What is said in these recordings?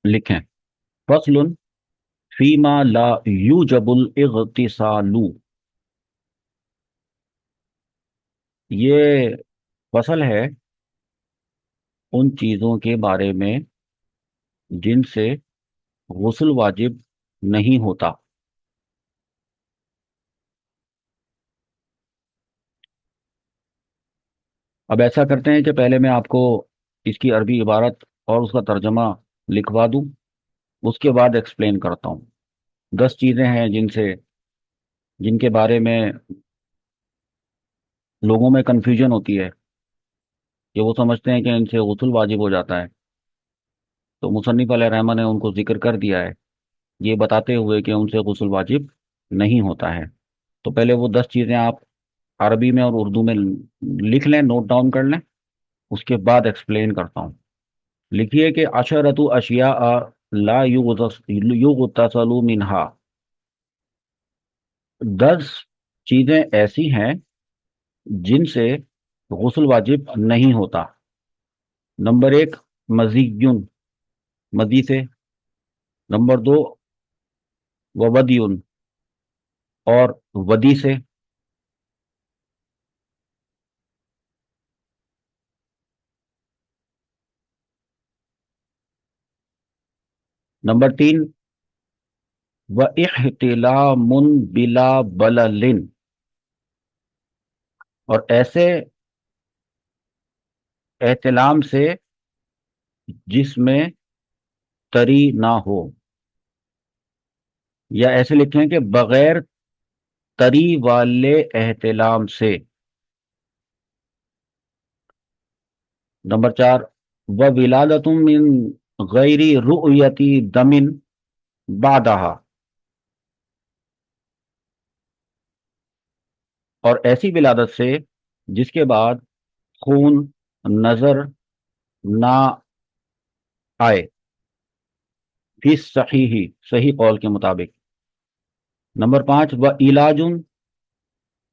لکھیں فصل فیما لا یوجب الاغتسال. یہ فصل ہے ان چیزوں کے بارے میں جن سے غسل واجب نہیں ہوتا. اب ایسا کرتے ہیں کہ پہلے میں آپ کو اس کی عربی عبارت اور اس کا ترجمہ لکھوا دوں، اس کے بعد ایکسپلین کرتا ہوں. 10 چیزیں ہیں جن کے بارے میں لوگوں میں کنفیوژن ہوتی ہے کہ وہ سمجھتے ہیں کہ ان سے غسل واجب ہو جاتا ہے. تو مصنف علیہ رحمہ نے ان کو ذکر کر دیا ہے یہ بتاتے ہوئے کہ ان سے غسل واجب نہیں ہوتا ہے. تو پہلے وہ 10 چیزیں آپ عربی میں اور اردو میں لکھ لیں، نوٹ ڈاؤن کر لیں، اس کے بعد ایکسپلین کرتا ہوں. لکھیے کہ عشرۃ اشیاء لا یغتسل منہا. 10 چیزیں ایسی ہیں جن سے غسل واجب نہیں ہوتا. نمبر 1 مزیون، مزی سے. نمبر 2 وودیون، اور ودی سے. نمبر 3 واحتلام بلا بلل، اور ایسے احتلام سے جس میں تری نہ ہو، یا ایسے لکھیں کہ بغیر تری والے احتلام سے. نمبر 4 وولادت من غیر رؤیتی دم بعدہا، اور ایسی ولادت سے جس کے بعد خون نظر نہ آئے، فی صحیح، صحیح قول کے مطابق. نمبر 5 وعلاج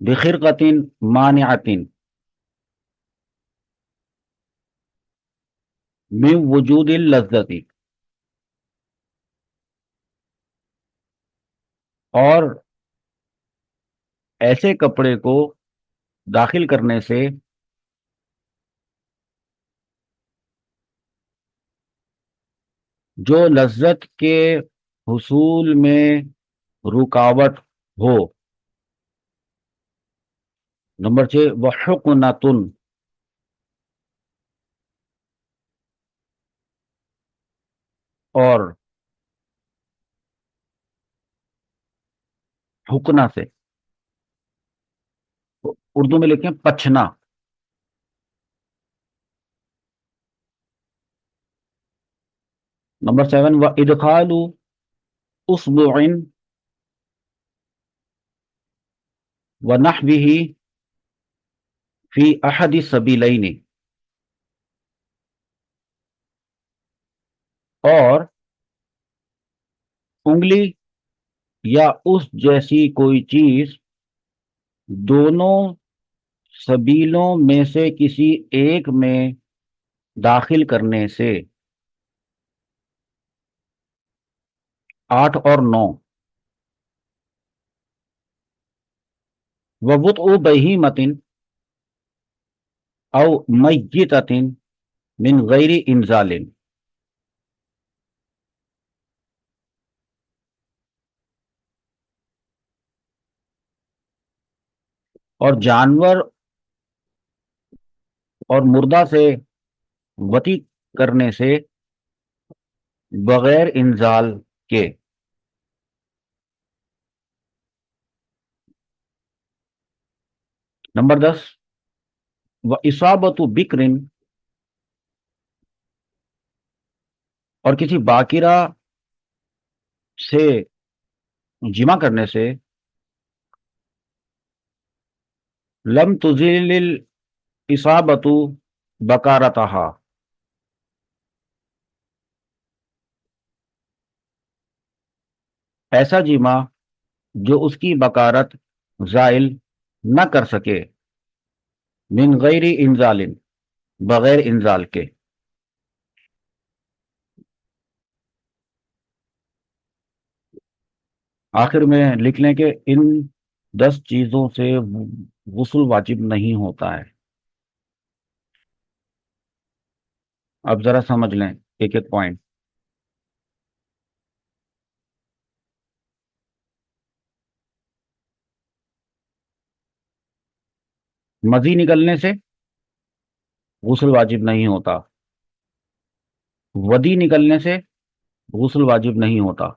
بخرقۃ مانعۃ من وجود اللذت، اور ایسے کپڑے کو داخل کرنے سے جو لذت کے حصول میں رکاوٹ ہو. نمبر 6 وحقنۃ، اور حقنہ سے اردو میں لکھیں پچھنا. نمبر 7 وادخال اصبع ونحوه فی احد السبیلین، اور انگلی یا اس جیسی کوئی چیز دونوں سبیلوں میں سے کسی ایک میں داخل کرنے سے. 8 اور 9 ووضع بہیمۃ او میتۃ من غیر انزال، اور جانور اور مردہ سے وطی کرنے سے بغیر انزال کے. نمبر 10 واصابۃ بکر، اور کسی باکرہ سے جمع کرنے سے لم تزل الاصابۃ بکارتہا، ایسا جمع جو اس کی بکارت زائل نہ کر سکے، من غیر انزال، بغیر انزال کے. آخر میں لکھ لیں کہ ان 10 چیزوں سے غسل واجب نہیں ہوتا ہے۔ اب ذرا سمجھ لیں ایک ایک پوائنٹ۔ مزی نکلنے سے غسل واجب نہیں ہوتا، ودی نکلنے سے غسل واجب نہیں ہوتا۔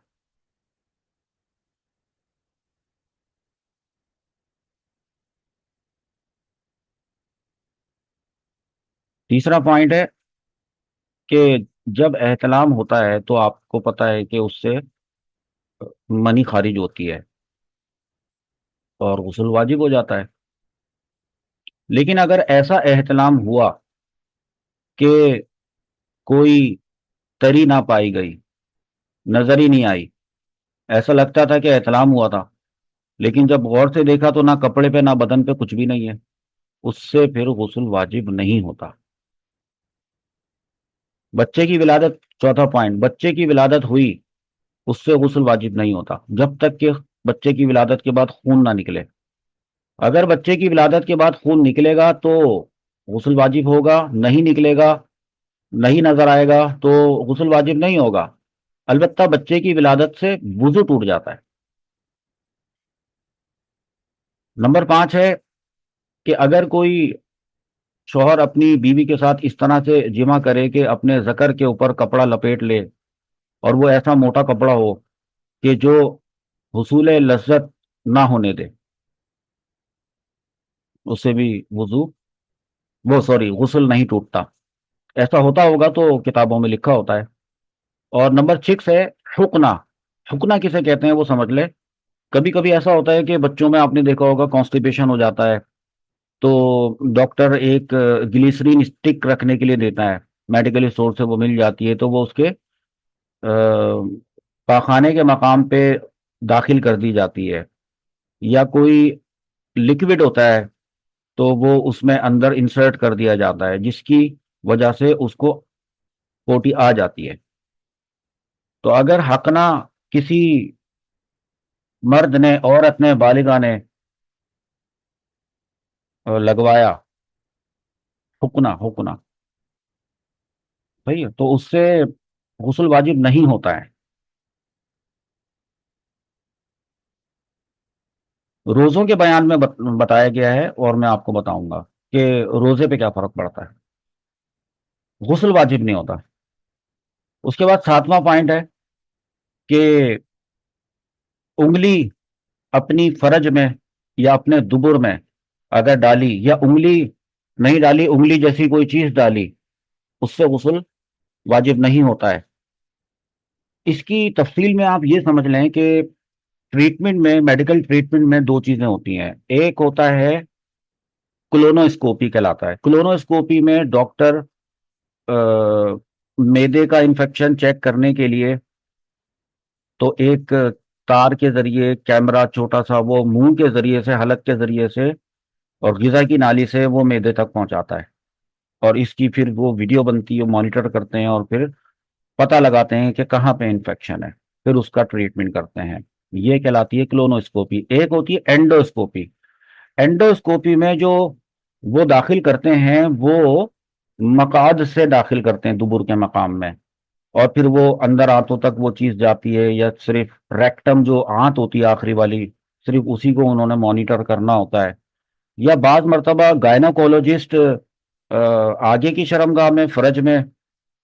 تیسرا پوائنٹ ہے کہ جب احتلام ہوتا ہے تو آپ کو پتا ہے کہ اس سے منی خارج ہوتی ہے اور غسل واجب ہو جاتا ہے۔ لیکن اگر ایسا احتلام ہوا کہ کوئی تری نہ پائی گئی، نظر ہی نہیں آئی، ایسا لگتا تھا کہ احتلام ہوا تھا، لیکن جب غور سے دیکھا تو نہ کپڑے پہ نہ بدن پہ کچھ بھی نہیں ہے، اس سے پھر غسل واجب نہیں ہوتا۔ بچے کی ولادت، چوتھا پوائنٹ، بچے کی ولادت ہوئی، اس سے غسل واجب نہیں ہوتا جب تک کہ بچے کی ولادت کے بعد خون نہ نکلے۔ اگر بچے کی ولادت کے بعد خون نکلے گا تو غسل واجب ہوگا، نہیں نکلے گا، نہیں نظر آئے گا تو غسل واجب نہیں ہوگا۔ البتہ بچے کی ولادت سے وضو ٹوٹ جاتا ہے۔ نمبر 5 ہے کہ اگر کوئی شوہر اپنی بیوی کے ساتھ اس طرح سے جمع کرے کہ اپنے ذکر کے اوپر کپڑا لپیٹ لے، اور وہ ایسا موٹا کپڑا ہو کہ جو حصول لذت نہ ہونے دے، اس سے بھی وضو، وہ سوری غسل نہیں ٹوٹتا۔ ایسا ہوتا ہوگا تو کتابوں میں لکھا ہوتا ہے۔ اور نمبر 6 ہے حقنہ۔ حقنہ کسے کہتے ہیں وہ سمجھ لے۔ کبھی کبھی ایسا ہوتا ہے کہ بچوں میں آپ نے دیکھا ہوگا کانسٹیپیشن ہو جاتا ہے، تو ڈاکٹر ایک گلیسرین اسٹک رکھنے کے لیے دیتا ہے، میڈیکل اسٹور سے وہ مل جاتی ہے، تو وہ اس کے پاخانے کے مقام پہ داخل کر دی جاتی ہے۔ یا کوئی لکوڈ ہوتا ہے تو وہ اس میں اندر انسرٹ کر دیا جاتا ہے، جس کی وجہ سے اس کو پوٹی آ جاتی ہے۔ تو اگر حقنہ کسی مرد نے، عورت نے، بالغہ نے لگوایا، حقنہ حقنہ صحیح ہے، تو اس سے غسل واجب نہیں ہوتا ہے۔ روزوں کے بیان میں بتایا گیا ہے، اور میں آپ کو بتاؤں گا کہ روزے پہ کیا فرق پڑتا ہے۔ غسل واجب نہیں ہوتا۔ اس کے بعد 7واں پوائنٹ ہے کہ انگلی اپنی فرج میں یا اپنے دبر میں اگر ڈالی، یا انگلی نہیں ڈالی، انگلی جیسی کوئی چیز ڈالی، اس سے غسل واجب نہیں ہوتا ہے۔ اس کی تفصیل میں آپ یہ سمجھ لیں کہ ٹریٹمنٹ میں، میڈیکل ٹریٹمنٹ میں 2 چیزیں ہوتی ہیں۔ ایک ہوتا ہے کولونوسکوپی کہلاتا ہے۔ کولونوسکوپی میں ڈاکٹر میدے کا انفیکشن چیک کرنے کے لیے تو ایک تار کے ذریعے، کیمرہ چھوٹا سا، وہ منہ کے ذریعے سے، حلق کے ذریعے سے اور غذا کی نالی سے وہ میدے تک پہنچاتا ہے، اور اس کی پھر وہ ویڈیو بنتی ہے، مانیٹر کرتے ہیں اور پھر پتہ لگاتے ہیں کہ کہاں پہ انفیکشن ہے، پھر اس کا ٹریٹمنٹ کرتے ہیں۔ یہ کہلاتی ہے کولونوسکوپی۔ ایک ہوتی ہے اینڈوسکوپی۔ اینڈوسکوپی میں جو وہ داخل کرتے ہیں، وہ مقعد سے داخل کرتے ہیں دبر کے مقام میں، اور پھر وہ اندر آنتوں تک وہ چیز جاتی ہے، یا صرف ریکٹم جو آنت ہوتی ہے آخری والی، صرف اسی کو انہوں نے مانیٹر کرنا ہوتا ہے۔ یا بعض مرتبہ گائنوکولوجسٹ آگے کی شرمگاہ میں، فرج میں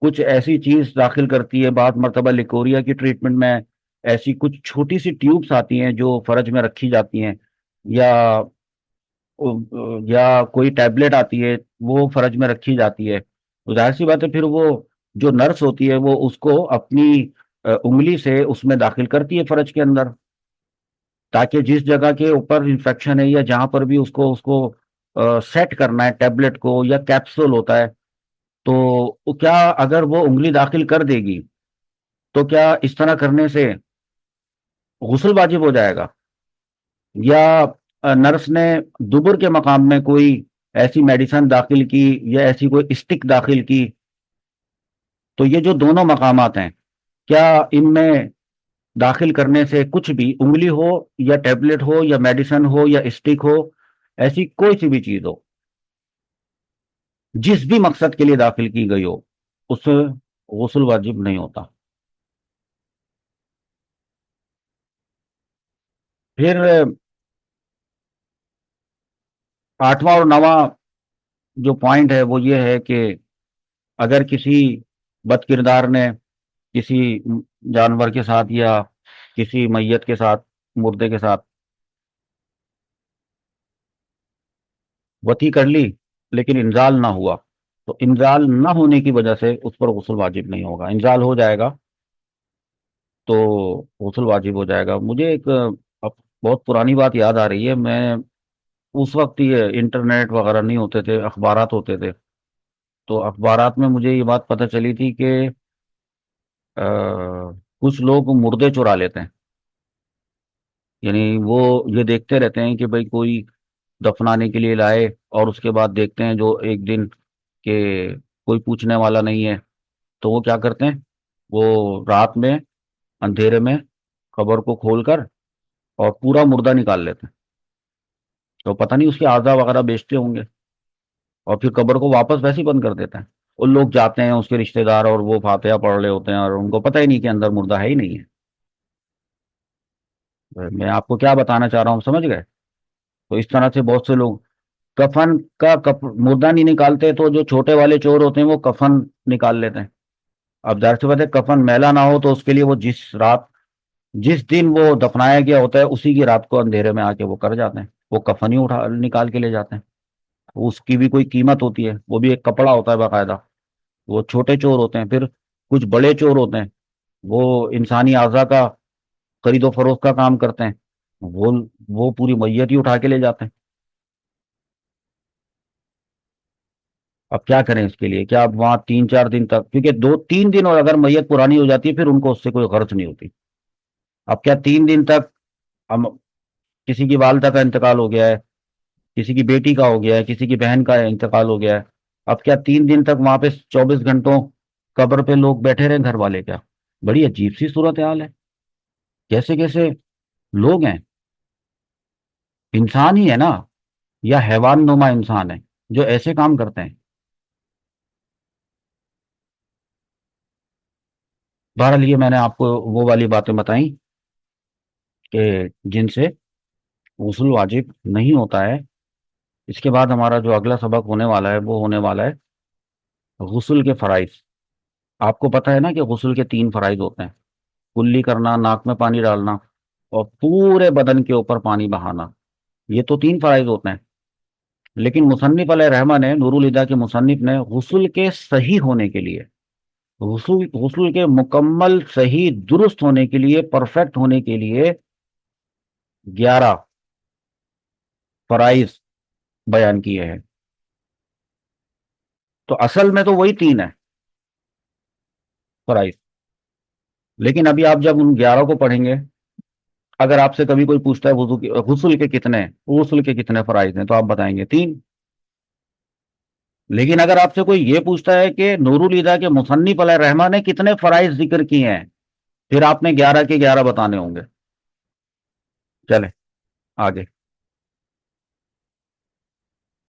کچھ ایسی چیز داخل کرتی ہے۔ بعض مرتبہ لیکوریا کی ٹریٹمنٹ میں ایسی کچھ چھوٹی سی ٹیوبس آتی ہیں جو فرج میں رکھی جاتی ہیں، یا کوئی ٹیبلٹ آتی ہے وہ فرج میں رکھی جاتی ہے۔ تو ظاہر سی بات ہے پھر وہ جو نرس ہوتی ہے وہ اس کو اپنی انگلی سے اس میں داخل کرتی ہے فرج کے اندر، تاکہ جس جگہ کے اوپر انفیکشن ہے یا جہاں پر بھی اس کو سیٹ کرنا ہے ٹیبلٹ کو یا کیپسول ہوتا ہے، تو کیا اگر وہ انگلی داخل کر دے گی تو کیا اس طرح کرنے سے غسل واجب ہو جائے گا؟ یا نرس نے دبر کے مقام میں کوئی ایسی میڈیسن داخل کی یا ایسی کوئی اسٹک داخل کی، تو یہ جو دونوں مقامات ہیں، کیا ان میں داخل کرنے سے کچھ بھی، انگلی ہو یا ٹیبلٹ ہو یا میڈیسن ہو یا اسٹک ہو، ایسی کوئی سی بھی چیز ہو، جس بھی مقصد کے لیے داخل کی گئی ہو، اس سے غسل واجب نہیں ہوتا۔ پھر آٹھواں اور نواں جو پوائنٹ ہے وہ یہ ہے کہ اگر کسی بد کردار نے کسی جانور کے ساتھ یا کسی میت کے ساتھ، مردے کے ساتھ وطی کر لی لیکن انزال نہ ہوا، تو انزال نہ ہونے کی وجہ سے اس پر غسل واجب نہیں ہوگا۔ انزال ہو جائے گا تو غسل واجب ہو جائے گا۔ مجھے ایک اب بہت پرانی بات یاد آ رہی ہے۔ میں اس وقت یہ انٹرنیٹ وغیرہ نہیں ہوتے تھے، اخبارات ہوتے تھے، تو اخبارات میں مجھے یہ بات پتہ چلی تھی کہ آ، کچھ لوگ مردے چرا لیتے ہیں، یعنی وہ یہ دیکھتے رہتے ہیں کہ بھئی کوئی دفنانے کے لیے لائے، اور اس کے بعد دیکھتے ہیں جو ایک دن کہ کوئی پوچھنے والا نہیں ہے، تو وہ کیا کرتے ہیں، وہ رات میں اندھیرے میں قبر کو کھول کر اور پورا مردہ نکال لیتے ہیں، تو پتہ نہیں اس کے اعضا وغیرہ بیچتے ہوں گے، اور پھر قبر کو واپس ویسے ہی بند کر دیتے ہیں۔ ان لوگ جاتے ہیں، اس کے رشتہ دار، اور وہ فاتحہ پڑھ رہے ہوتے ہیں اور ان کو پتہ ہی نہیں کہ اندر مردہ ہے ہی نہیں ہے۔ میں آپ کو کیا بتانا چاہ رہا ہوں، سمجھ گئے؟ تو اس طرح سے بہت سے لوگ کفن کا مردہ نہیں نکالتے، تو جو چھوٹے والے چور ہوتے ہیں وہ کفن نکال لیتے ہیں۔ اب ظاہر سی بات ہے، کفن میلا نہ ہو تو اس کے لیے وہ جس دن وہ دفنایا گیا ہوتا ہے اسی کی رات کو اندھیرے میں آ کے وہ کر جاتے ہیں، وہ کفن ہی اٹھا نکال کے لے جاتے ہیں۔ اس کی بھی کوئی قیمت ہوتی ہے، وہ بھی ایک کپڑا ہوتا ہے باقاعدہ۔ وہ چھوٹے چور ہوتے ہیں، پھر کچھ بڑے چور ہوتے ہیں، وہ انسانی اعضا کا خرید و فروخت کا کام کرتے ہیں، وہ وہ پوری میت ہی اٹھا کے لے جاتے ہیں۔ اب کیا کریں اس کے لیے؟ کیا اب وہاں 3 4 دن تک، کیونکہ 2 3 دن اور اگر میت پرانی ہو جاتی ہے پھر ان کو اس سے کوئی غرض نہیں ہوتی۔ اب کیا 3 دن تک ہم، کسی کی والدہ کا انتقال ہو گیا ہے، کسی کی بیٹی کا ہو گیا ہے، کسی کی بہن کا انتقال ہو گیا ہے، اب کیا 3 دن تک وہاں پہ 24 گھنٹوں قبر پہ لوگ بیٹھے رہے گھر والے؟ کیا بڑی عجیب سی صورتحال ہے! کیسے کیسے لوگ ہیں! انسان ہی ہے نا، یا حیوان نما انسان ہے جو ایسے کام کرتے ہیں؟ بہرحال یہ میں نے آپ کو وہ والی باتیں بتائیں کہ جن سے غسل واجب نہیں ہوتا ہے۔ اس کے بعد ہمارا جو اگلا سبق ہونے والا ہے وہ ہونے والا ہے غسل کے فرائض۔ آپ کو پتہ ہے نا کہ غسل کے 3 فرائض ہوتے ہیں: کلی کرنا، ناک میں پانی ڈالنا، اور پورے بدن کے اوپر پانی بہانا۔ یہ تو 3 فرائض ہوتے ہیں، لیکن مصنف علیہ رحمہ نے، نور الہدیٰ کے مصنف نے، غسل کے صحیح ہونے کے لیے، غسل کے مکمل صحیح درست ہونے کے لیے، پرفیکٹ ہونے کے لیے 11 فرائض بیان کیے ہیں۔ تو اصل میں تو وہی 3 ہیں فرائض، لیکن ابھی آپ جب ان 11 کو پڑھیں گے، اگر آپ سے کبھی کوئی پوچھتا ہے غسل کے کتنے فرائض ہیں، تو آپ بتائیں گے 3۔ لیکن اگر آپ سے کوئی یہ پوچھتا ہے کہ نور الہدیٰ کے مصنف علیہ رحمہ نے کتنے فرائض ذکر کیے ہیں، پھر آپ نے 11 کے 11 بتانے ہوں گے۔ چلیں آگے۔